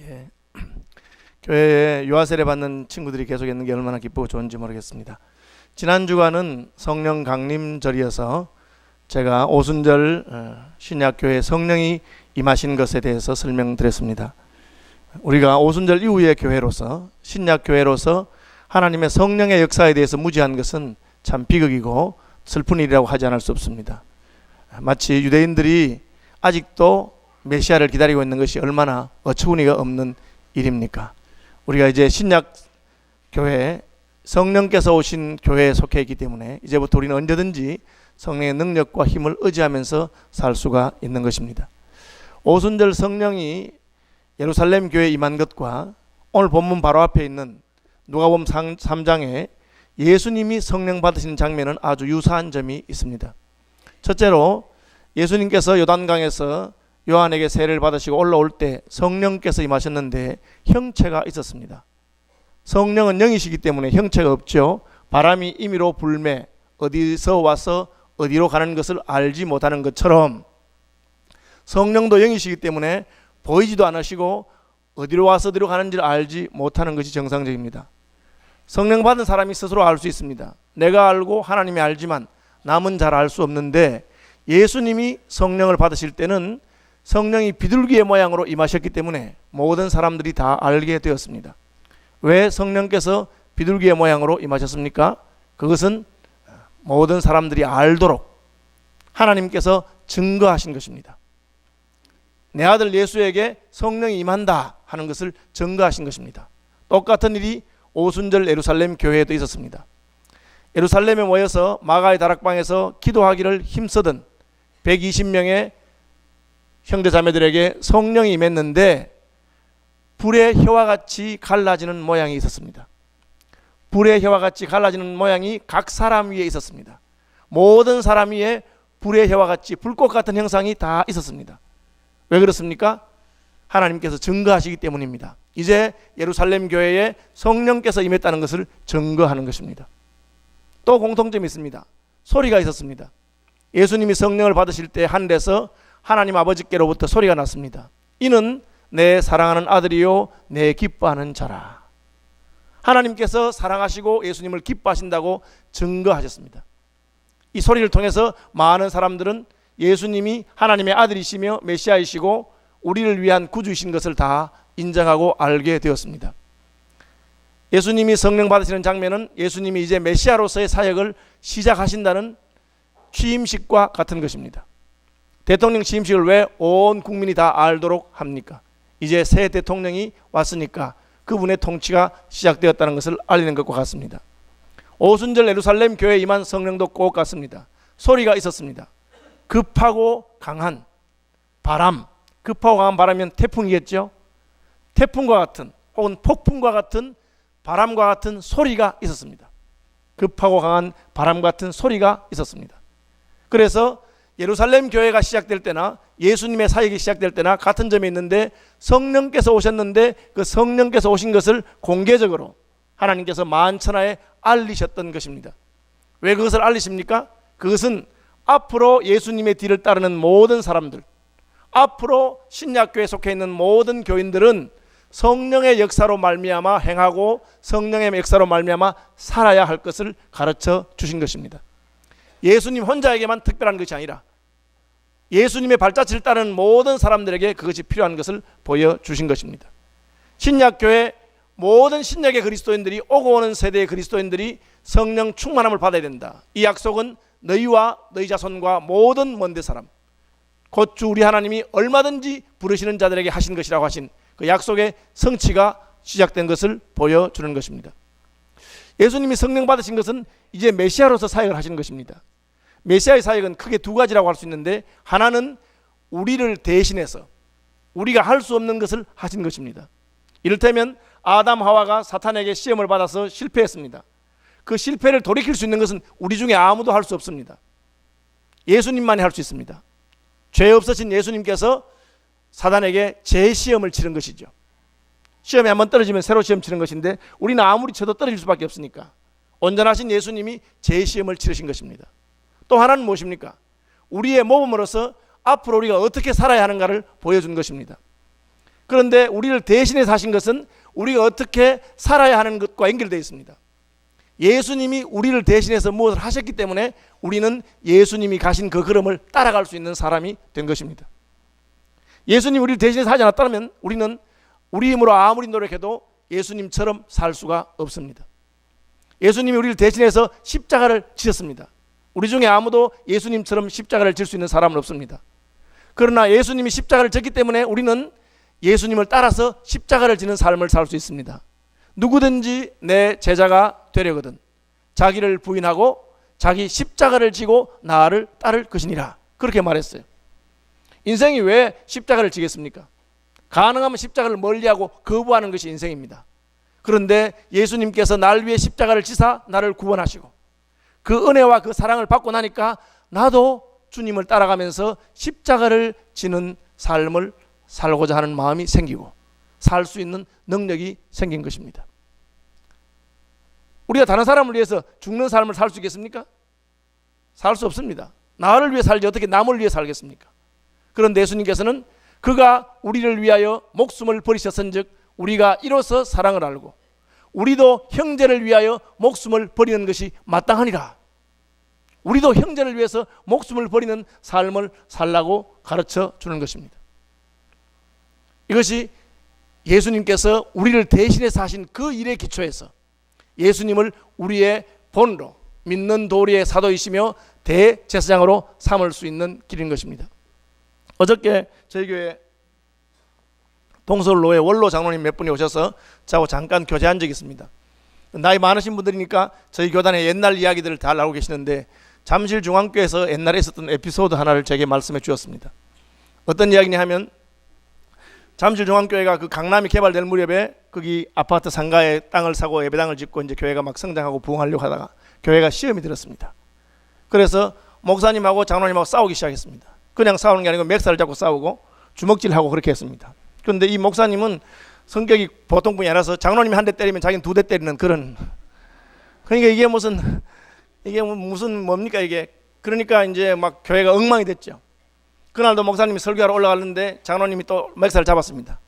예, 교회에 유아 세례 받는 친구들이 계속 있는 게 얼마나 기쁘고 좋은지 모르겠습니다. 지난 주간은 성령 강림절이어서 제가 오순절 신약교회 성령이 임하신 것에 대해서 설명드렸습니다. 우리가 오순절 이후의 교회로서, 신약교회로서 하나님의 성령의 역사에 대해서 무지한 것은 참 비극이고 슬픈 일이라고 하지 않을 수 없습니다. 마치 유대인들이 아직도 메시아를 기다리고 있는 것이 얼마나 어처구니가 없는 일입니까? 우리가 이제 신약교회, 성령께서 오신 교회에 속해 있기 때문에 이제부터 우리는 언제든지 성령의 능력과 힘을 의지하면서 살 수가 있는 것입니다. 오순절 성령이 예루살렘 교회에 임한 것과 오늘 본문 바로 앞에 있는 누가복음 3장에 예수님이 성령 받으시는 장면은 아주 유사한 점이 있습니다. 첫째로 예수님께서 요단강에서 요한에게 세례를 받으시고 올라올 때 성령께서 임하셨는데 형체가 있었습니다. 성령은 영이시기 때문에 형체가 없죠. 바람이 임의로 불매, 어디서 와서 어디로 가는 것을 알지 못하는 것처럼 성령도 영이시기 때문에 보이지도 않으시고 어디로 와서 어디로 가는지를 알지 못하는 것이 정상적입니다. 성령 받은 사람이 스스로 알 수 있습니다. 내가 알고 하나님이 알지만 남은 잘 알 수 없는데, 예수님이 성령을 받으실 때는 성령이 비둘기의 모양으로 임하셨기 때문에 모든 사람들이 다 알게 되었습니다. 왜 성령께서 비둘기의 모양으로 임하셨습니까? 그것은 모든 사람들이 알도록 하나님께서 증거하신 것입니다. 내 아들 예수에게 성령이 임한다 하는 것을 증거하신 것입니다. 똑같은 일이 오순절 예루살렘 교회에도 있었습니다. 예루살렘에 모여서 마가의 다락방에서 기도하기를 힘쓰던 120명의 형제자매들에게 성령이 임했는데 불의 혀와 같이 갈라지는 모양이 있었습니다. 불의 혀와 같이 갈라지는 모양이 각 사람 위에 있었습니다. 모든 사람 위에 불의 혀와 같이 불꽃 같은 형상이 다 있었습니다. 왜 그렇습니까? 하나님께서 증거하시기 때문입니다. 이제 예루살렘 교회에 성령께서 임했다는 것을 증거하는 것입니다. 또 공통점이 있습니다. 소리가 있었습니다. 예수님이 성령을 받으실 때 하늘에서 하나님 아버지께로부터 소리가 났습니다. 이는 내 사랑하는 아들이요 내 기뻐하는 자라. 하나님께서 사랑하시고 예수님을 기뻐하신다고 증거하셨습니다. 이 소리를 통해서 많은 사람들은 예수님이 하나님의 아들이시며 메시아이시고 우리를 위한 구주이신 것을 다 인정하고 알게 되었습니다. 예수님이 성령 받으시는 장면은 예수님이 이제 메시아로서의 사역을 시작하신다는 취임식과 같은 것입니다. 대통령 취임식을 왜 온 국민이 다 알도록 합니까? 이제 새 대통령이 왔으니까 그분의 통치가 시작되었다는 것을 알리는 것과 같습니다. 오순절 예루살렘 교회에 임한 성령도 꼭 같습니다. 소리가 있었습니다. 급하고 강한 바람, 급하고 강한 바람이면 태풍이겠죠. 태풍과 같은 혹은 폭풍과 같은 바람과 같은 소리가 있었습니다. 급하고 강한 바람 같은 소리가 있었습니다. 그래서 예루살렘 교회가 시작될 때나 예수님의 사역이 시작될 때나 같은 점이 있는데, 성령께서 오셨는데 그 성령께서 오신 것을 공개적으로 하나님께서 만천하에 알리셨던 것입니다. 왜 그것을 알리십니까? 그것은 앞으로 예수님의 뒤를 따르는 모든 사람들, 앞으로 신약교회에 속해 있는 모든 교인들은 성령의 역사로 말미암아 행하고 성령의 역사로 말미암아 살아야 할 것을 가르쳐 주신 것입니다. 예수님 혼자에게만 특별한 것이 아니라 예수님의 발자취를 따르는 모든 사람들에게 그것이 필요한 것을 보여주신 것입니다. 신약교회 모든 신약의 그리스도인들이, 오고 오는 세대의 그리스도인들이 성령 충만함을 받아야 된다. 이 약속은 너희와 너희 자손과 모든 먼 데 사람, 곧 주 우리 하나님이 얼마든지 부르시는 자들에게 하신 것이라고 하신 그 약속의 성취가 시작된 것을 보여주는 것입니다. 예수님이 성령 받으신 것은 이제 메시아로서 사역을 하시는 것입니다. 메시아의 사역은 크게 두 가지라고 할 수 있는데, 하나는 우리를 대신해서 우리가 할 수 없는 것을 하신 것입니다. 이를테면 아담 하와가 사탄에게 시험을 받아서 실패했습니다. 그 실패를 돌이킬 수 있는 것은 우리 중에 아무도 할 수 없습니다. 예수님만이 할 수 있습니다. 죄 없으신 예수님께서 사단에게 재시험을 치른 것이죠. 시험에 한번 떨어지면 새로 시험 치는 것인데 우리는 아무리 쳐도 떨어질 수밖에 없으니까 온전하신 예수님이 재시험을 치르신 것입니다. 또 하나는 무엇입니까? 우리의 모범으로서 앞으로 우리가 어떻게 살아야 하는가를 보여준 것입니다. 그런데 우리를 대신해 사신 것은 우리가 어떻게 살아야 하는 것과 연결되어 있습니다. 예수님이 우리를 대신해서 무엇을 하셨기 때문에 우리는 예수님이 가신 그 걸음을 따라갈 수 있는 사람이 된 것입니다. 예수님이 우리를 대신해서 하지 않았다면 우리는 우리 힘으로 아무리 노력해도 예수님처럼 살 수가 없습니다. 예수님이 우리를 대신해서 십자가를 지셨습니다. 우리 중에 아무도 예수님처럼 십자가를 질 수 있는 사람은 없습니다. 그러나 예수님이 십자가를 졌기 때문에 우리는 예수님을 따라서 십자가를 지는 삶을 살 수 있습니다. 누구든지 내 제자가 되려거든 자기를 부인하고 자기 십자가를 지고 나를 따를 것이니라, 그렇게 말했어요. 인생이 왜 십자가를 지겠습니까? 가능하면 십자가를 멀리하고 거부하는 것이 인생입니다. 그런데 예수님께서 날 위해 십자가를 지사 나를 구원하시고 그 은혜와 그 사랑을 받고 나니까 나도 주님을 따라가면서 십자가를 지는 삶을 살고자 하는 마음이 생기고 살 수 있는 능력이 생긴 것입니다. 우리가 다른 사람을 위해서 죽는 삶을 살 수 있겠습니까? 살 수 없습니다. 나를 위해 살지 어떻게 남을 위해 살겠습니까? 그런데 예수님께서는 그가 우리를 위하여 목숨을 버리셨은즉 우리가 이로써 사랑을 알고 우리도 형제를 위하여 목숨을 버리는 것이 마땅하니라. 우리도 형제를 위해서 목숨을 버리는 삶을 살라고 가르쳐 주는 것입니다. 이것이 예수님께서 우리를 대신해서 하신 그 일의 기초에서 예수님을 우리의 본으로 믿는 도리의 사도이시며 대제사장으로 삼을 수 있는 길인 것입니다. 어저께 저희 교회 동서울로에 원로 장로님 몇 분이 오셔서 저하고 잠깐 교제한 적이 있습니다. 나이 많으신 분들이니까 저희 교단의 옛날 이야기들을 잘 알고 계시는데 잠실중앙교회에서 옛날에 있었던 에피소드 하나를 제게 말씀해 주었습니다. 어떤 이야기냐 하면 잠실중앙교회가 그 강남이 개발될 무렵에 거기 아파트 상가에 땅을 사고 예배당을 짓고 이제 교회가 막 성장하고 부흥하려고 하다가 교회가 시험이 들었습니다. 그래서 목사님하고 장로님하고 싸우기 시작했습니다. 그냥 싸우는 게 아니고 맥살을 잡고 싸우고 주먹질하고 그렇게 했습니다. 그런데 이 목사님은 성격이 보통 분이 아니라서 장로님이 한 대 때리면 자기는 두 대 때리는 그런, 그러니까 이게 무슨 뭡니까 이게. 그러니까 이제 막 교회가 엉망이 됐죠. 그날도 목사님이 설교하러 올라갔는데 장로님이 또 맥살을 잡았습니다.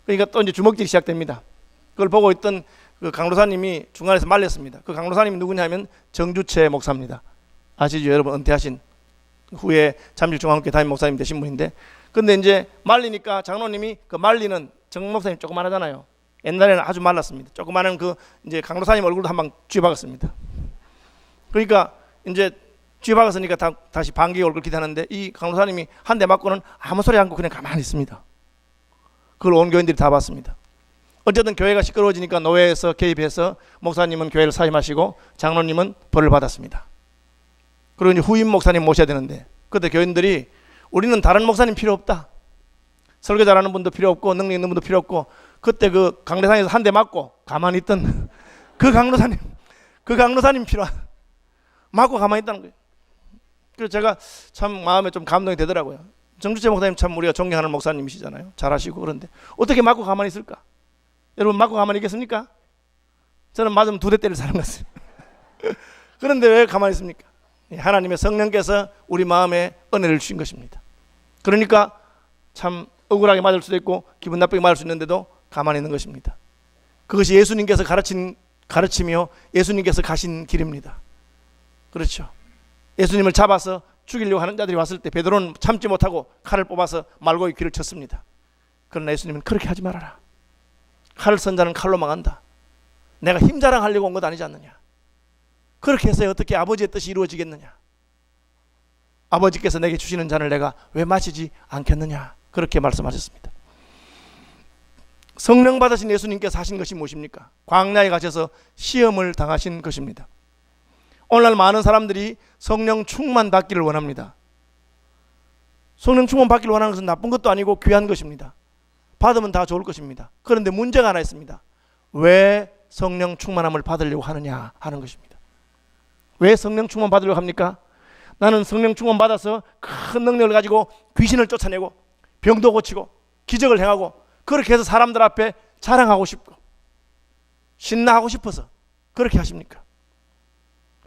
그러니까 또 이제 주먹질이 시작됩니다. 그걸 보고 있던 그 강도사님이 중간에서 말렸습니다. 그 강도사님이 누구냐면 정주채 목사입니다. 아시죠 여러분? 은퇴하신 후에 잠실중앙교회 담임 목사님 되신 분인데, 근데 이제 말리니까 장로님이 그 말리는 정 목사님 조그만하잖아요. 옛날에는 아주 말랐습니다. 조그마한 그 이제 강도사님 얼굴도 한 방 쥐박았습니다. 그러니까 이제 쥐박았으니까 다시 반격이 올 걸 기대하는데 이 강도사님이 한 대 맞고는 아무 소리 않고 그냥 가만히 있습니다. 그걸 온 교인들이 다 봤습니다. 어쨌든 교회가 시끄러워지니까 노회에서 개입해서 목사님은 교회를 사임하시고 장로님은 벌을 받았습니다. 그리고 이제 후임 목사님 모셔야 되는데 그때 교인들이 우리는 다른 목사님 필요 없다. 설교 잘하는 분도 필요 없고 능력 있는 분도 필요 없고, 그때 그 강대상에서 한 대 맞고 가만히 있던 그 강도사님 필요한, 맞고 가만히 있다는 거예요. 그래서 제가 참 마음에 좀 감동이 되더라고요. 정주채 목사님 참 우리가 존경하는 목사님이시잖아요. 잘하시고. 그런데 어떻게 맞고 가만히 있을까? 여러분 맞고 가만히 있겠습니까? 저는 맞으면 두 대 때릴 사람 같아요. 그런데 왜 가만히 있습니까? 하나님의 성령께서 우리 마음에 은혜를 주신 것입니다. 그러니까 참 억울하게 맞을 수도 있고 기분 나쁘게 맞을 수 있는데도 가만히 있는 것입니다. 그것이 예수님께서 가르치며 예수님께서 가신 길입니다. 그렇죠. 예수님을 잡아서 죽이려고 하는 자들이 왔을 때 베드로는 참지 못하고 칼을 뽑아서 말고의 귀를 쳤습니다. 그러나 예수님은 그렇게 하지 말아라. 칼을 쓴 자는 칼로 망한다. 내가 힘 자랑하려고 온 것 아니지 않느냐. 그렇게 해서 어떻게 아버지의 뜻이 이루어지겠느냐. 아버지께서 내게 주시는 잔을 내가 왜 마시지 않겠느냐. 그렇게 말씀하셨습니다. 성령 받으신 예수님께서 하신 것이 무엇입니까? 광야에 가셔서 시험을 당하신 것입니다. 오늘날 많은 사람들이 성령 충만 받기를 원합니다. 성령 충만 받기를 원하는 것은 나쁜 것도 아니고 귀한 것입니다. 받으면 다 좋을 것입니다. 그런데 문제가 하나 있습니다. 왜 성령 충만함을 받으려고 하느냐 하는 것입니다. 왜 성령 충만 받으려고 합니까? 나는 성령 충만 받아서 큰 능력을 가지고 귀신을 쫓아내고 병도 고치고 기적을 행하고 그렇게 해서 사람들 앞에 자랑하고 싶고 신나하고 싶어서 그렇게 하십니까?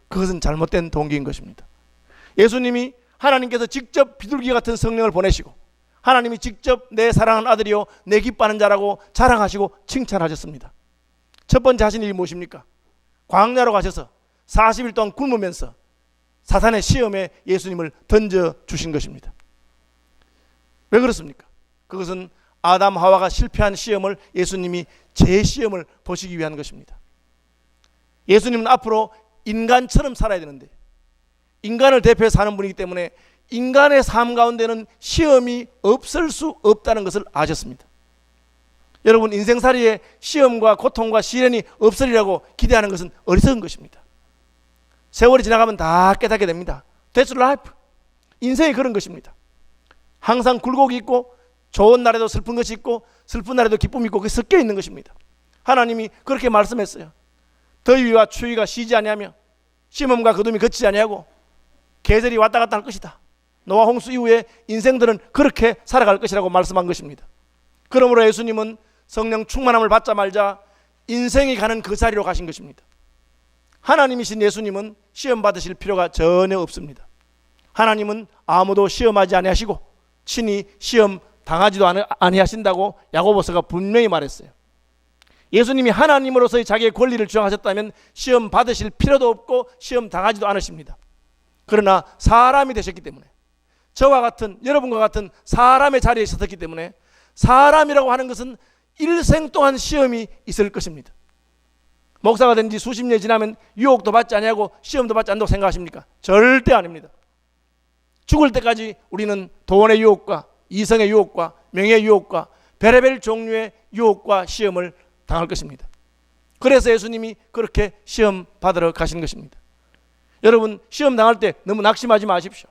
그것은 잘못된 동기인 것입니다. 예수님이 하나님께서 직접 비둘기 같은 성령을 보내시고 하나님이 직접 내 사랑하는 아들이요 내 기뻐하는 자라고 자랑하시고 칭찬하셨습니다. 첫 번째 하신 일이 무엇입니까? 광야로 가셔서 40일 동안 굶으면서 사탄의 시험에 예수님을 던져주신 것입니다. 왜 그렇습니까? 그것은 아담 하와가 실패한 시험을 예수님이 제 시험을 보시기 위한 것입니다. 예수님은 앞으로 인간처럼 살아야 되는데 인간을 대표해서 사는 분이기 때문에 인간의 삶 가운데는 시험이 없을 수 없다는 것을 아셨습니다. 여러분, 인생살이에 시험과 고통과 시련이 없으리라고 기대하는 것은 어리석은 것입니다. 세월이 지나가면 다 깨닫게 됩니다. That's life. 인생이 그런 것입니다. 항상 굴곡이 있고 좋은 날에도 슬픈 것이 있고 슬픈 날에도 기쁨이 있고 그게 섞여 있는 것입니다. 하나님이 그렇게 말씀했어요. 더위와 추위가 쉬지 아니하며 심음과 거둠이 그치지 아니하고 계절이 왔다 갔다 할 것이다. 노아 홍수 이후에 인생들은 그렇게 살아갈 것이라고 말씀한 것입니다. 그러므로 예수님은 성령 충만함을 받자마자 인생이 가는 그 자리로 가신 것입니다. 하나님이신 예수님은 시험 받으실 필요가 전혀 없습니다. 하나님은 아무도 시험하지 아니하시고 친히 시험 당하지도 아니하신다고 야고보서가 분명히 말했어요. 예수님이 하나님으로서의 자기의 권리를 주장하셨다면 시험 받으실 필요도 없고 시험 당하지도 않으십니다. 그러나 사람이 되셨기 때문에 저와 같은 여러분과 같은 사람의 자리에 있었기 때문에 사람이라고 하는 것은 일생 동안 시험이 있을 것입니다. 목사가 된 지 수십 년이 지나면 유혹도 받지 아니하고 시험도 받지 않는다고 생각하십니까? 절대 아닙니다. 죽을 때까지 우리는 돈의 유혹과 이성의 유혹과 명예의 유혹과 별의별 종류의 유혹과 시험을 당할 것입니다. 그래서 예수님이 그렇게 시험 받으러 가신 것입니다. 여러분, 시험 당할 때 너무 낙심하지 마십시오.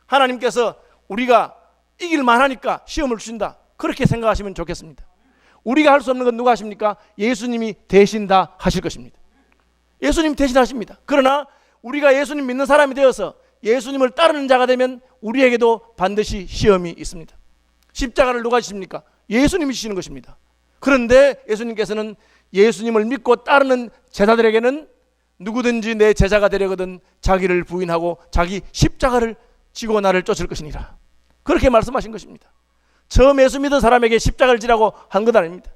하나님께서 우리가 이길만 하니까 시험을 주신다, 그렇게 생각하시면 좋겠습니다. 우리가 할 수 없는 건 누가 하십니까? 예수님이 대신 다 하실 것입니다. 예수님 대신하십니다. 그러나 우리가 예수님 믿는 사람이 되어서 예수님을 따르는 자가 되면 우리에게도 반드시 시험이 있습니다. 십자가를 누가 지십니까? 예수님이 지시는 것입니다. 그런데 예수님께서는 예수님을 믿고 따르는 제자들에게는 누구든지 내 제자가 되려거든 자기를 부인하고 자기 십자가를 지고 나를 쫓을 것이니라, 그렇게 말씀하신 것입니다. 처음 예수 믿은 사람에게 십자가를 지라고 한 것 아닙니다.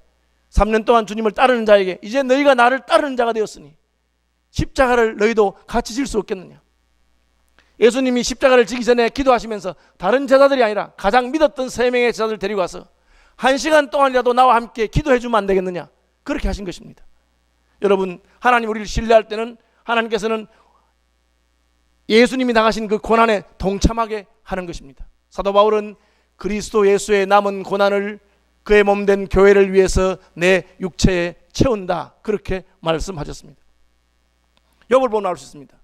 3년 동안 주님을 따르는 자에게 이제 너희가 나를 따르는 자가 되었으니 십자가를 너희도 같이 질 수 없겠느냐. 예수님이 십자가를 지기 전에 기도하시면서 다른 제자들이 아니라 가장 믿었던 3명의 제자들을 데리고 와서 1시간 동안이라도 나와 함께 기도해 주면 안 되겠느냐, 그렇게 하신 것입니다. 여러분, 하나님 우리를 신뢰할 때는 하나님께서는 예수님이 당하신 그 고난에 동참하게 하는 것입니다. 사도 바울은 그리스도 예수의 남은 고난을 그의 몸된 교회를 위해서 내 육체에 채운다, 그렇게 말씀하셨습니다. 욥을 보면 알 수 있습니다.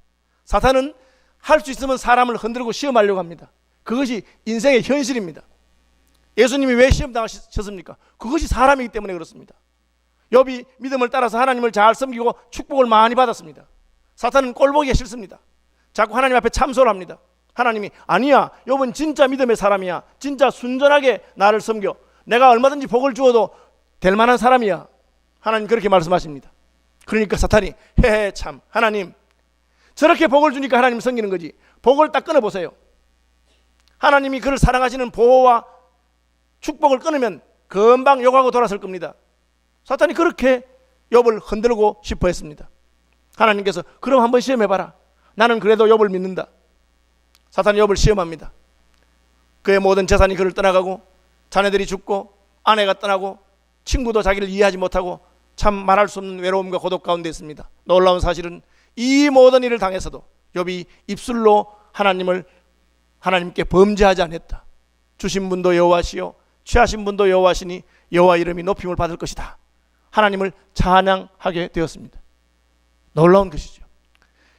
사탄은 할 수 있으면 사람을 흔들고 시험하려고 합니다. 그것이 인생의 현실입니다. 예수님이 왜 시험 당하셨습니까? 그것이 사람이기 때문에 그렇습니다. 욥이 믿음을 따라서 하나님을 잘 섬기고 축복을 많이 받았습니다. 사탄은 꼴보기가 싫습니다. 자꾸 하나님 앞에 참소를 합니다. 하나님이 아니야, 욥은 진짜 믿음의 사람이야, 진짜 순전하게 나를 섬겨, 내가 얼마든지 복을 주어도 될 만한 사람이야, 하나님 그렇게 말씀하십니다. 그러니까 사탄이 헤헤 참, 하나님 저렇게 복을 주니까 하나님 섬기는 거지, 복을 딱 끊어보세요. 하나님이 그를 사랑하시는 보호와 축복을 끊으면 금방 욕하고 돌아설 겁니다. 사탄이 그렇게 욥을 흔들고 싶어 했습니다. 하나님께서 그럼 한번 시험해봐라, 나는 그래도 욥을 믿는다. 사탄이 욥을 시험합니다. 그의 모든 재산이 그를 떠나가고 자녀들이 죽고 아내가 떠나고 친구도 자기를 이해하지 못하고 참 말할 수 없는 외로움과 고독 가운데 있습니다. 놀라운 사실은 이 모든 일을 당해서도 욥이 입술로 하나님께 범죄하지 않았다. 주신 분도 여호와시요 취하신 분도 여호와시니 여호와 이름이 높임을 받을 것이다, 하나님을 찬양하게 되었습니다. 놀라운 것이죠.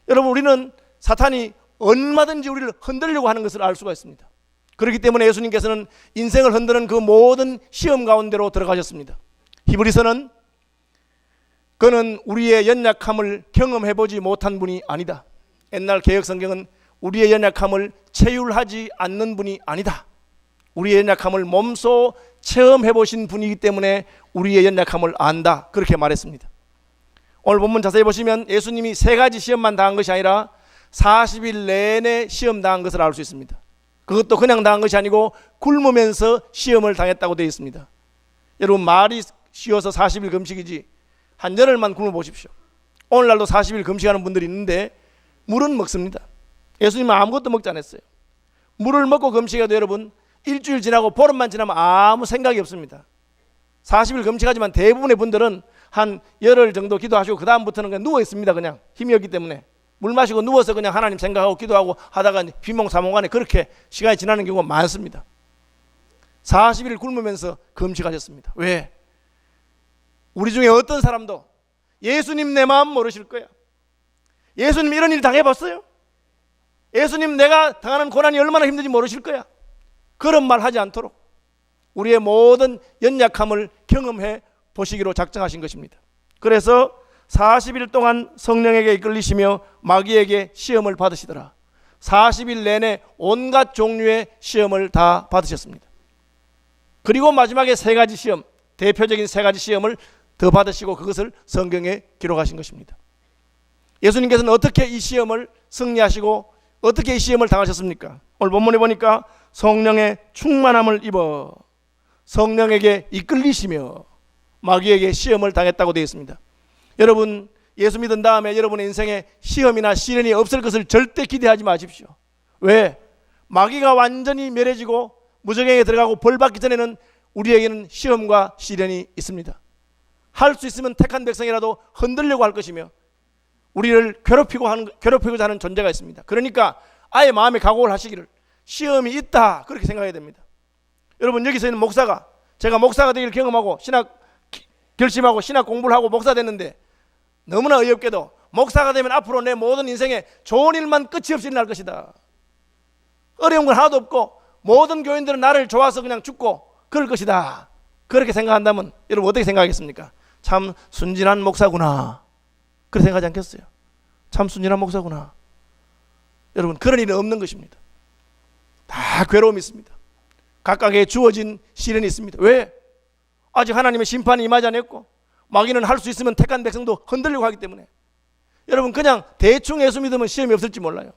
여러분, 우리는 사탄이 얼마든지 우리를 흔들려고 하는 것을 알 수가 있습니다. 그렇기 때문에 예수님께서는 인생을 흔드는 그 모든 시험 가운데로 들어가셨습니다. 히브리서는 그는 우리의 연약함을 경험해보지 못한 분이 아니다. 옛날 개혁성경은 우리의 연약함을 체휼하지 않는 분이 아니다, 우리의 연약함을 몸소 체험해보신 분이기 때문에 우리의 연약함을 안다, 그렇게 말했습니다. 오늘 본문 자세히 보시면 예수님이 3가지 시험만 당한 것이 아니라 40일 내내 시험 당한 것을 알 수 있습니다. 그것도 그냥 당한 것이 아니고 굶으면서 시험을 당했다고 되어 있습니다. 여러분, 말이 쉬워서 40일 금식이지 한 열흘만 굶어 보십시오. 오늘날도 40일 금식하는 분들이 있는데 물은 먹습니다. 예수님은 아무것도 먹지 않았어요. 물을 먹고 금식해도 여러분 일주일 지나고 보름만 지나면 아무 생각이 없습니다. 40일 금식하지만 대부분의 분들은 한 열흘 정도 기도하시고 그 다음부터는 그냥 누워 있습니다. 그냥 힘이 없기 때문에 물 마시고 누워서 그냥 하나님 생각하고 기도하고 하다가 비몽사몽간에 그렇게 시간이 지나는 경우가 많습니다. 40일 굶으면서 금식하셨습니다. 왜? 우리 중에 어떤 사람도 예수님 내 마음 모르실 거야. 예수님 이런 일 당해봤어요? 예수님 내가 당하는 고난이 얼마나 힘든지 모르실 거야. 그런 말 하지 않도록 우리의 모든 연약함을 경험해 보시기로 작정하신 것입니다. 그래서 40일 동안 성령에게 이끌리시며 마귀에게 시험을 받으시더라. 40일 내내 온갖 종류의 시험을 다 받으셨습니다. 그리고 마지막에 세 가지 시험, 대표적인 세 가지 시험을 더 받으시고 그것을 성경에 기록하신 것입니다. 예수님께서는 어떻게 이 시험을 승리하시고 어떻게 이 시험을 당하셨습니까? 오늘 본문에 보니까 성령의 충만함을 입어 성령에게 이끌리시며 마귀에게 시험을 당했다고 되어 있습니다. 여러분, 예수 믿은 다음에 여러분의 인생에 시험이나 시련이 없을 것을 절대 기대하지 마십시오. 왜? 마귀가 완전히 멸해지고 무저갱에 들어가고 벌 받기 전에는 우리에게는 시험과 시련이 있습니다. 할 수 있으면 택한 백성이라도 흔들려고 할 것이며 우리를 괴롭히고자 하는 존재가 있습니다. 그러니까 아예 마음에 각오를 하시기를 시험이 있다 그렇게 생각해야 됩니다. 여러분, 여기서 있는 목사가 제가 목사가 되기를 경험하고 신학 결심하고 신학 공부를 하고 목사 됐는데 너무나 어이없게도 목사가 되면 앞으로 내 모든 인생에 좋은 일만 끝이 없이 일어날 것이다. 어려운 건 하나도 없고 모든 교인들은 나를 좋아서 그냥 죽고 그럴 것이다. 그렇게 생각한다면 여러분 어떻게 생각하겠습니까? 참 순진한 목사구나. 그렇게 생각하지 않겠어요? 참 순진한 목사구나. 여러분, 그런 일은 없는 것입니다. 다 괴로움이 있습니다. 각각의 주어진 시련이 있습니다. 왜? 아직 하나님의 심판이 임하지 않았고 마귀는 할 수 있으면 택한 백성도 흔들리고 하기 때문에 여러분 그냥 대충 예수 믿으면 시험이 없을지 몰라요.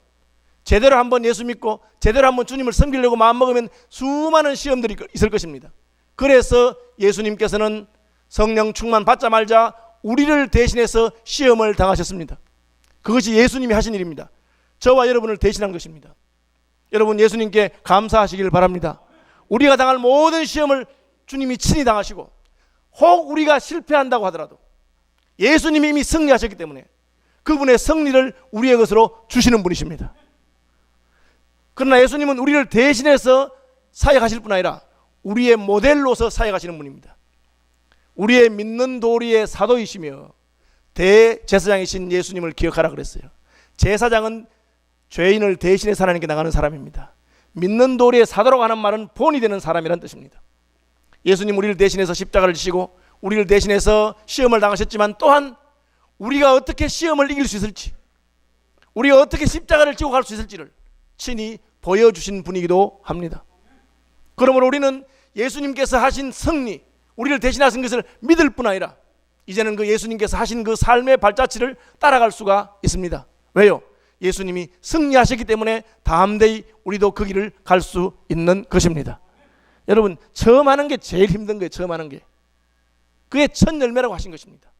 제대로 한번 예수 믿고 제대로 한번 주님을 섬기려고 마음먹으면 수많은 시험들이 있을 것입니다. 그래서 예수님께서는 성령 충만 받자마자 우리를 대신해서 시험을 당하셨습니다. 그것이 예수님이 하신 일입니다. 저와 여러분을 대신한 것입니다. 여러분, 예수님께 감사하시길 바랍니다. 우리가 당할 모든 시험을 주님이 친히 당하시고 혹 우리가 실패한다고 하더라도 예수님이 이미 승리하셨기 때문에 그분의 승리를 우리의 것으로 주시는 분이십니다. 그러나 예수님은 우리를 대신해서 사역하실 뿐 아니라 우리의 모델로서 사역하시는 분입니다. 우리의 믿는 도리의 사도이시며 대제사장이신 예수님을 기억하라 그랬어요. 제사장은 죄인을 대신해서 하나님께 나가는 사람입니다. 믿는 도리의 사도라고 하는 말은 본이 되는 사람이란 뜻입니다. 예수님 우리를 대신해서 십자가를 지시고 우리를 대신해서 시험을 당하셨지만 또한 우리가 어떻게 시험을 이길 수 있을지, 우리가 어떻게 십자가를 지고 갈 수 있을지를 친히 보여주신 분이기도 합니다. 그러므로 우리는 예수님께서 하신 승리, 우리를 대신하신 것을 믿을 뿐 아니라 이제는 그 예수님께서 하신 그 삶의 발자취를 따라갈 수가 있습니다. 왜요? 예수님이 승리하셨기 때문에 담대히 우리도 그 길을 갈 수 있는 것입니다. 여러분, 처음 하는 게 제일 힘든 거예요. 처음 하는 게 그게 첫 열매라고 하신 것입니다.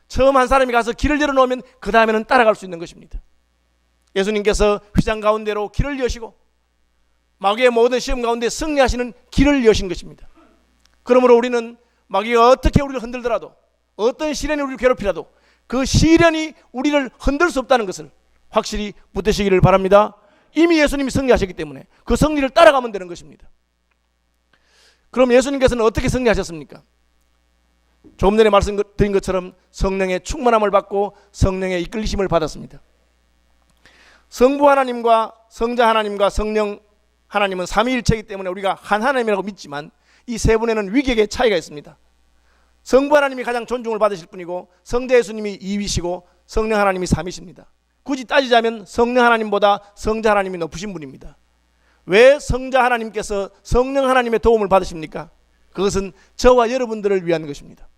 처음 한 사람이 가서 길을 열어놓으면 그 다음에는 따라갈 수 있는 것입니다. 예수님께서 휘장 가운데로 길을 여시고 마귀의 모든 시험 가운데 승리하시는 길을 여신 것입니다. 그러므로 우리는 마귀가 어떻게 우리를 흔들더라도 어떤 시련이 우리를 괴롭히라도 그 시련이 우리를 흔들 수 없다는 것을 확실히 붙드시기를 바랍니다. 이미 예수님이 승리하셨기 때문에 그 승리를 따라가면 되는 것입니다. 그럼 예수님께서는 어떻게 승리하셨습니까? 조금 전에 말씀드린 것처럼 성령의 충만함을 받고 성령의 이끌리심을 받았습니다. 성부 하나님과 성자 하나님과 성령 하나님은 삼위일체이기 때문에 우리가 한 하나님이라고 믿지만 이 세 분에는 위격의 차이가 있습니다. 성부 하나님이 가장 존중을 받으실 분이고 성자 예수님이 2위시고 성령 하나님이 3위십니다. 굳이 따지자면 성령 하나님보다 성자 하나님이 높으신 분입니다. 왜 성자 하나님께서 성령 하나님의 도움을 받으십니까? 그것은 저와 여러분들을 위한 것입니다.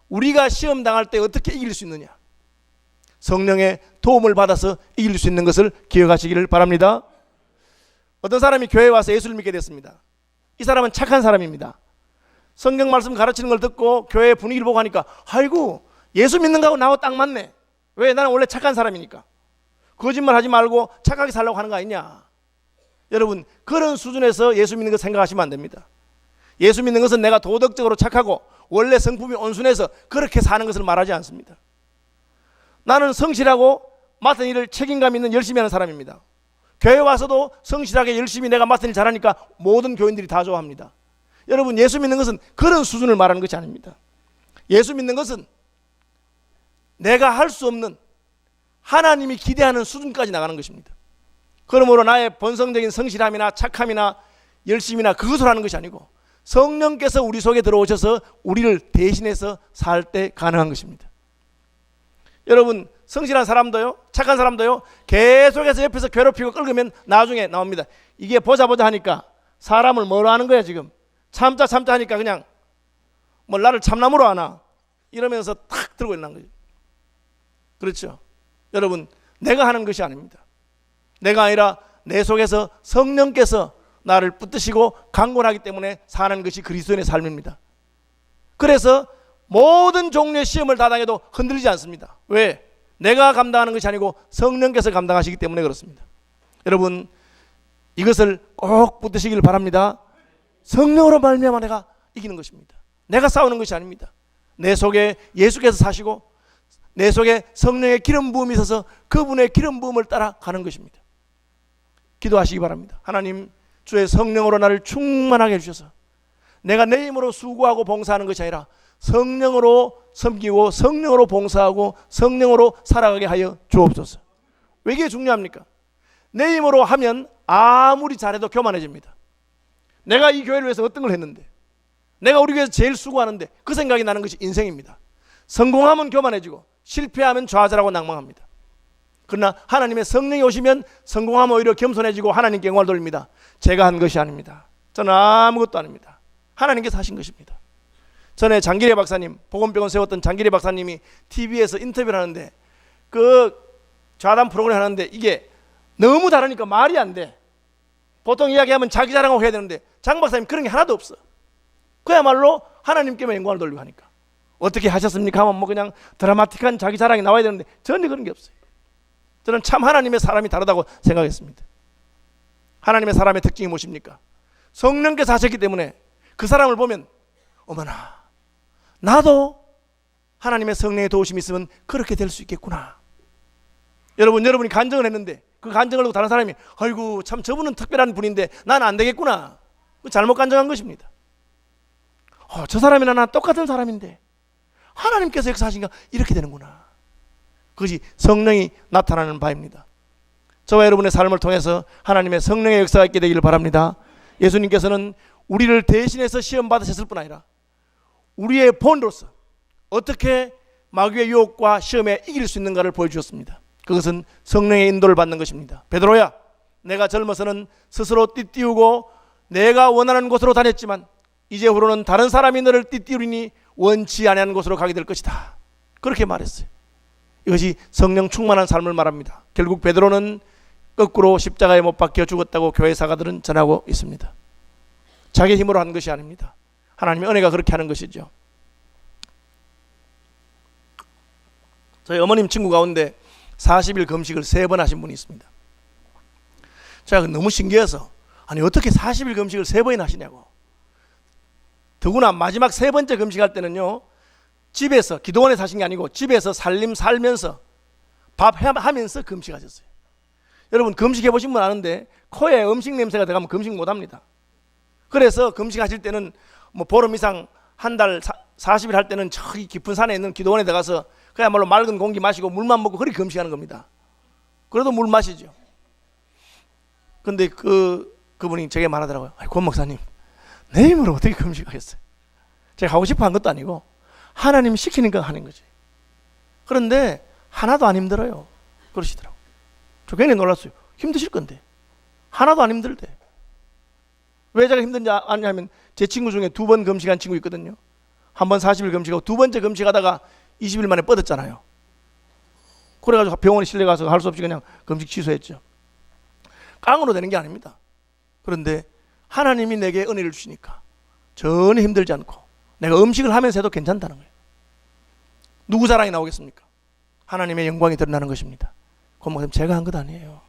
우리가 시험 당할 때 어떻게 이길 수 있느냐? 성령의 도움을 받아서 이길 수 있는 것을 기억하시기를 바랍니다. 어떤 사람이 교회에 와서 예수를 믿게 됐습니다. 이 사람은 착한 사람입니다. 성경 말씀 가르치는 걸 듣고 교회 분위기를 보고 하니까 아이고 예수 믿는 거하고 나하고 딱 맞네. 왜? 나는 원래 착한 사람이니까. 거짓말 하지 말고 착하게 살려고 하는 거 아니냐. 여러분, 그런 수준에서 예수 믿는 거 생각하시면 안 됩니다. 예수 믿는 것은 내가 도덕적으로 착하고 원래 성품이 온순해서 그렇게 사는 것을 말하지 않습니다. 나는 성실하고 맡은 일을 책임감 있는 열심히 하는 사람입니다. 교회 와서도 성실하게 열심히 내가 맡은 일 잘하니까 모든 교인들이 다 좋아합니다. 여러분, 예수 믿는 것은 그런 수준을 말하는 것이 아닙니다. 예수 믿는 것은 내가 할 수 없는 하나님이 기대하는 수준까지 나가는 것입니다. 그러므로 나의 본성적인 성실함이나 착함이나 열심이나 그것을 하는 것이 아니고 성령께서 우리 속에 들어오셔서 우리를 대신해서 살 때 가능한 것입니다. 여러분, 성실한 사람도요, 착한 사람도요, 계속해서 옆에서 괴롭히고 끌으면 나중에 나옵니다. 이게 보자 하니까 사람을 뭐로 하는 거야 지금. 참자 하니까 그냥 뭐 나를 참나무로 하나 이러면서 탁 들고 일어난 거죠. 그렇죠. 여러분, 내가 하는 것이 아닙니다. 내가 아니라 내 속에서 성령께서 나를 붙드시고 강권하기 때문에 사는 것이 그리스도인의 삶입니다. 그래서 모든 종류의 시험을 다 당해도 흔들리지 않습니다. 왜? 내가 감당하는 것이 아니고 성령께서 감당하시기 때문에 그렇습니다. 여러분, 이것을 꼭 붙드시길 바랍니다. 성령으로 말미암아 내가 이기는 것입니다. 내가 싸우는 것이 아닙니다. 내 속에 예수께서 사시고 내 속에 성령의 기름 부음이 있어서 그분의 기름 부음을 따라 가는 것입니다. 기도하시기 바랍니다. 하나님, 주의 성령으로 나를 충만하게 해주셔서 내가 내 힘으로 수고하고 봉사하는 것이 아니라 성령으로 섬기고 성령으로 봉사하고 성령으로 살아가게 하여 주옵소서. 왜 이게 중요합니까? 내 힘으로 하면 아무리 잘해도 교만해집니다. 내가 이 교회를 위해서 어떤 걸 했는데, 내가 우리 교회에서 제일 수고하는데 그 생각이 나는 것이 인생입니다. 성공하면 교만해지고 실패하면 좌절하고 낭망합니다. 그러나 하나님의 성령이 오시면 성공하면 오히려 겸손해지고 하나님께 영광을 돌립니다. 제가 한 것이 아닙니다. 저는 아무것도 아닙니다. 하나님께서 하신 것입니다. 전에 장기래 박사님, 보건병원 세웠던 장기래 박사님이 TV에서 인터뷰를 하는데 그 좌담 프로그램 하는데 이게 너무 다르니까 말이 안 돼. 보통 이야기하면 자기 자랑하고 해야 되는데 장 박사님 그런 게 하나도 없어. 그야말로 하나님께만 영광을 돌리고 하니까 어떻게 하셨습니까 하면 뭐 그냥 드라마틱한 자기 자랑이 나와야 되는데 전혀 그런 게 없어요. 저는 참 하나님의 사람이 다르다고 생각했습니다. 하나님의 사람의 특징이 무엇입니까? 성령께서 하셨기 때문에 그 사람을 보면 어머나, 나도 하나님의 성령의 도우심이 있으면 그렇게 될 수 있겠구나. 여러분이 간증을 했는데 그 간증을 듣고 다른 사람이 아이고 참 저분은 특별한 분인데 나는 안 되겠구나. 잘못 간증한 것입니다. 저 사람이나 나 똑같은 사람인데 하나님께서 역사하시니까 이렇게 되는구나. 그것이 성령이 나타나는 바입니다. 저와 여러분의 삶을 통해서 하나님의 성령의 역사가 있게 되기를 바랍니다. 예수님께서는 우리를 대신해서 시험 받으셨을 뿐 아니라 우리의 본으로서 어떻게 마귀의 유혹과 시험에 이길 수 있는가를 보여주셨습니다. 그것은 성령의 인도를 받는 것입니다. 베드로야, 내가 젊어서는 스스로 띠띠우고 내가 원하는 곳으로 다녔지만 이제후로는 다른 사람이 너를 띠띠우리니 원치 아니하는 곳으로 가게 될 것이다. 그렇게 말했어요. 이것이 성령 충만한 삶을 말합니다. 결국 베드로는 거꾸로 십자가에 못 박혀 죽었다고 교회 사가들은 전하고 있습니다. 자기 힘으로 한 것이 아닙니다. 하나님의 은혜가 그렇게 하는 것이죠. 저희 어머님 친구 가운데 40일 금식을 3번 하신 분이 있습니다. 제가 너무 신기해서 아니 어떻게 40일 금식을 3번이나 하시냐고. 더구나 마지막 3번째 금식할 때는요, 집에서 기도원에 사신 게 아니고 집에서 살면서 밥 하면서 금식하셨어요. 여러분 금식해 보신 분 아는데 코에 음식 냄새가 들어가면 금식 못합니다. 그래서 금식하실 때는 뭐 보름 이상 한 달 40일 할 때는 저기 깊은 산에 있는 기도원에 들어가서 그야말로 맑은 공기 마시고 물만 먹고 그렇게 금식하는 겁니다. 그래도 물 마시죠. 근데 그분이 제게 말하더라고요. 권 목사님, 내 힘으로 어떻게 금식하겠어요? 제가 하고 싶어 한 것도 아니고 하나님 시키니까 하는 거지. 그런데 하나도 안 힘들어요. 그러시더라고요. 저 굉장히 놀랐어요. 힘드실 건데 하나도 안 힘들대. 왜 제가 힘든지 아냐면 제 친구 중에 2번 금식한 친구 있거든요. 한 번 40일 금식하고 2번째 금식하다가 20일 만에 뻗었잖아요. 그래가지고 병원에 실려가서 할 수 없이 그냥 금식 취소했죠. 깡으로 되는 게 아닙니다. 그런데 하나님이 내게 은혜를 주시니까 전혀 힘들지 않고 내가 음식을 하면서 해도 괜찮다는 거예요. 누구 자랑이 나오겠습니까? 하나님의 영광이 드러나는 것입니다. 목사님, 제가 한 것 아니에요.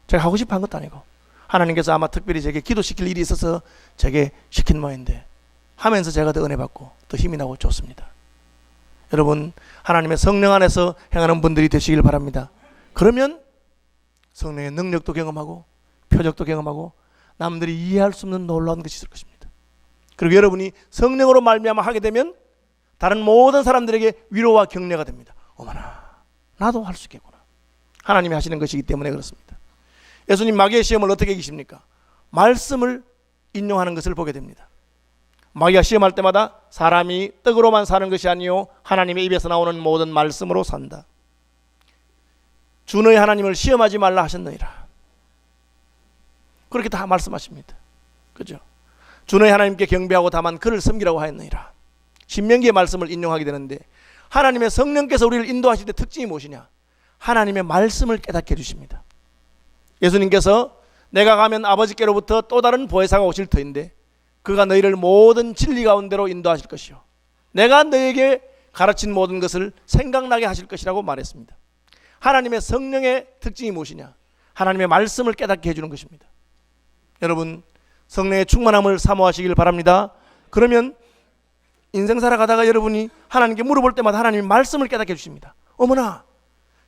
제가 하고 싶어 한 것도 아니고 하나님께서 아마 특별히 제게 기도시킬 일이 있어서 제게 시킨 모양인데 하면서 제가 더 은혜 받고 더 힘이 나고 좋습니다. 여러분, 하나님의 성령 안에서 행하는 분들이 되시길 바랍니다. 그러면 성령의 능력도 경험하고 표적도 경험하고 남들이 이해할 수 없는 놀라운 것이 있을 것입니다. 그리고 여러분이 성령으로 말미암아 하게 되면 다른 모든 사람들에게 위로와 격려가 됩니다. 어머나, 나도 할 수 있겠구나. 하나님이 하시는 것이기 때문에 그렇습니다. 예수님 마귀의 시험을 어떻게 이기십니까? 말씀을 인용하는 것을 보게 됩니다. 마귀가 시험할 때마다 사람이 떡으로만 사는 것이 아니요 하나님의 입에서 나오는 모든 말씀으로 산다. 주 너희 하나님을 시험하지 말라 하셨느니라. 그렇게 다 말씀하십니다. 그죠? 주 너희 하나님께 경배하고 다만 그를 섬기라고 하였느니라. 신명기의 말씀을 인용하게 되는데 하나님의 성령께서 우리를 인도하실 때 특징이 무엇이냐? 하나님의 말씀을 깨닫게 해주십니다. 예수님께서 내가 가면 아버지께로부터 또 다른 보혜사가 오실 터인데 그가 너희를 모든 진리 가운데로 인도하실 것이요 내가 너희에게 가르친 모든 것을 생각나게 하실 것이라고 말했습니다. 하나님의 성령의 특징이 무엇이냐? 하나님의 말씀을 깨닫게 해주는 것입니다. 여러분, 성령의 충만함을 사모하시길 바랍니다. 그러면 인생 살아가다가 여러분이 하나님께 물어볼 때마다 하나님의 말씀을 깨닫게 해주십니다. 어머나,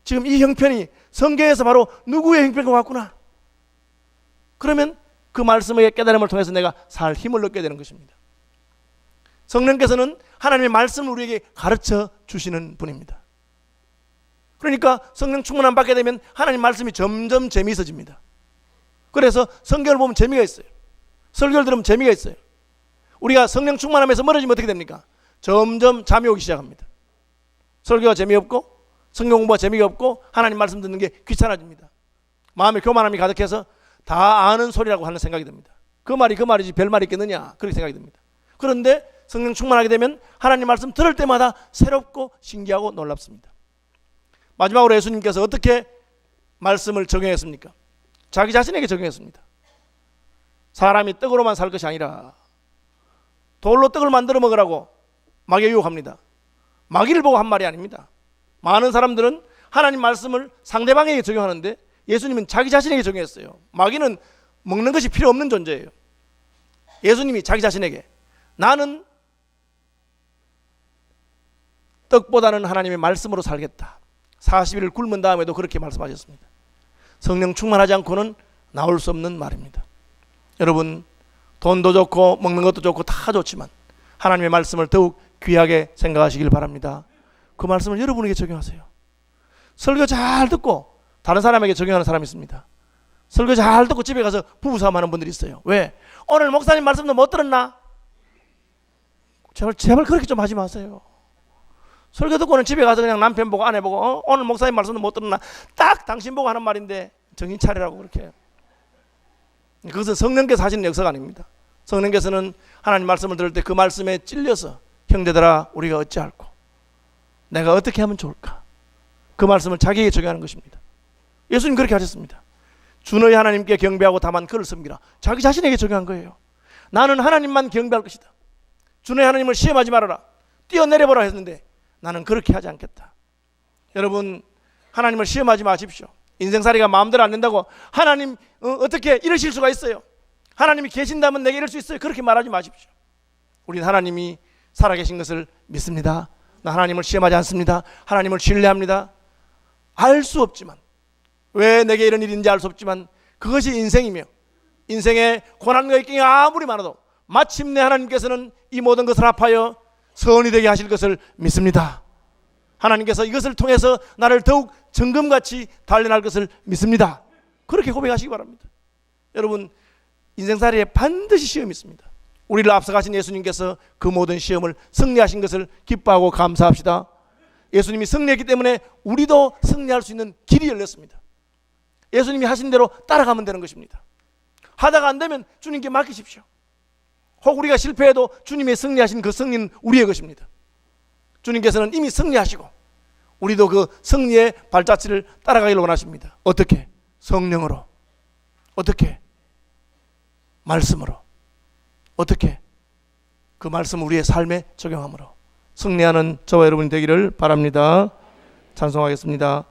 지금 이 형편이 성경에서 바로 누구의 형편과 같구나. 그러면 그 말씀의 깨달음을 통해서 내가 살 힘을 얻게 되는 것입니다. 성령께서는 하나님의 말씀을 우리에게 가르쳐 주시는 분입니다. 그러니까 성령 충만함 받게 되면 하나님 말씀이 점점 재미있어집니다. 그래서 성경을 보면 재미가 있어요. 설교를 들으면 재미가 있어요. 우리가 성령 충만함에서 멀어지면 어떻게 됩니까? 점점 잠이 오기 시작합니다. 설교가 재미없고 성경 공부가 재미가 없고 하나님 말씀 듣는 게 귀찮아집니다. 마음에 교만함이 가득해서 다 아는 소리라고 하는 생각이 듭니다. 그 말이지 별말이 있겠느냐, 그렇게 생각이 듭니다. 그런데 성령 충만하게 되면 하나님 말씀 들을 때마다 새롭고 신기하고 놀랍습니다. 마지막으로 예수님께서 어떻게 말씀을 적용했습니까? 자기 자신에게 적용했습니다. 사람이 떡으로만 살 것이 아니라 돌로 떡을 만들어 먹으라고 마귀가 유혹합니다. 마귀를 보고 한 말이 아닙니다. 많은 사람들은 하나님 말씀을 상대방에게 적용하는데 예수님은 자기 자신에게 적용했어요. 마귀는 먹는 것이 필요 없는 존재예요. 예수님이 자기 자신에게 나는 떡보다는 하나님의 말씀으로 살겠다. 40일을 굶은 다음에도 그렇게 말씀하셨습니다. 성령 충만하지 않고는 나올 수 없는 말입니다. 여러분, 돈도 좋고 먹는 것도 좋고 다 좋지만 하나님의 말씀을 더욱 귀하게 생각하시길 바랍니다. 그 말씀을 여러분에게 적용하세요. 설교 잘 듣고 다른 사람에게 적용하는 사람이 있습니다. 설교 잘 듣고 집에 가서 부부싸움하는 분들이 있어요. 왜? 오늘 목사님 말씀도 못 들었나? 제발 그렇게 좀 하지 마세요. 설교 듣고는 집에 가서 그냥 남편 보고 아내 보고 오늘 목사님 말씀도 못 들었나? 딱 당신 보고 하는 말인데 정신 차리라고 그렇게 해요. 그것은 성령께서 하시는 역사가 아닙니다. 성령께서는 하나님 말씀을 들을 때 그 말씀에 찔려서 형제들아 우리가 어찌할꼬 내가 어떻게 하면 좋을까? 그 말씀을 자기에게 적용하는 것입니다. 예수님 그렇게 하셨습니다. 주 너희 하나님께 경배하고 다만 그를 섬기라. 자기 자신에게 적용한 거예요. 나는 하나님만 경배할 것이다. 주 너희 하나님을 시험하지 말아라. 뛰어내려보라 했는데 나는 그렇게 하지 않겠다. 여러분, 하나님을 시험하지 마십시오. 인생살이가 마음대로 안 된다고 하나님 어떻게 이러실 수가 있어요? 하나님이 계신다면 내게 이럴 수 있어요? 그렇게 말하지 마십시오. 우리는 하나님이 살아계신 것을 믿습니다. 나 하나님을 시험하지 않습니다. 하나님을 신뢰합니다. 알 수 없지만, 왜 내게 이런 일인지 알 수 없지만 그것이 인생이며 인생의 고난과 역경이 아무리 많아도 마침내 하나님께서는 이 모든 것을 합하여 선이 되게 하실 것을 믿습니다. 하나님께서 이것을 통해서 나를 더욱 정금같이 단련할 것을 믿습니다. 그렇게 고백하시기 바랍니다. 여러분, 인생살이에 반드시 시험이 있습니다. 우리를 앞서가신 예수님께서 그 모든 시험을 승리하신 것을 기뻐하고 감사합시다. 예수님이 승리했기 때문에 우리도 승리할 수 있는 길이 열렸습니다. 예수님이 하신 대로 따라가면 되는 것입니다. 하다가 안 되면 주님께 맡기십시오. 혹 우리가 실패해도 주님이 승리하신 그 승리는 우리의 것입니다. 주님께서는 이미 승리하시고 우리도 그 승리의 발자취를 따라가기를 원하십니다. 어떻게? 성령으로. 어떻게? 말씀으로. 어떻게? 그 말씀 우리의 삶에 적용함으로 승리하는 저와 여러분이 되기를 바랍니다. 찬송하겠습니다.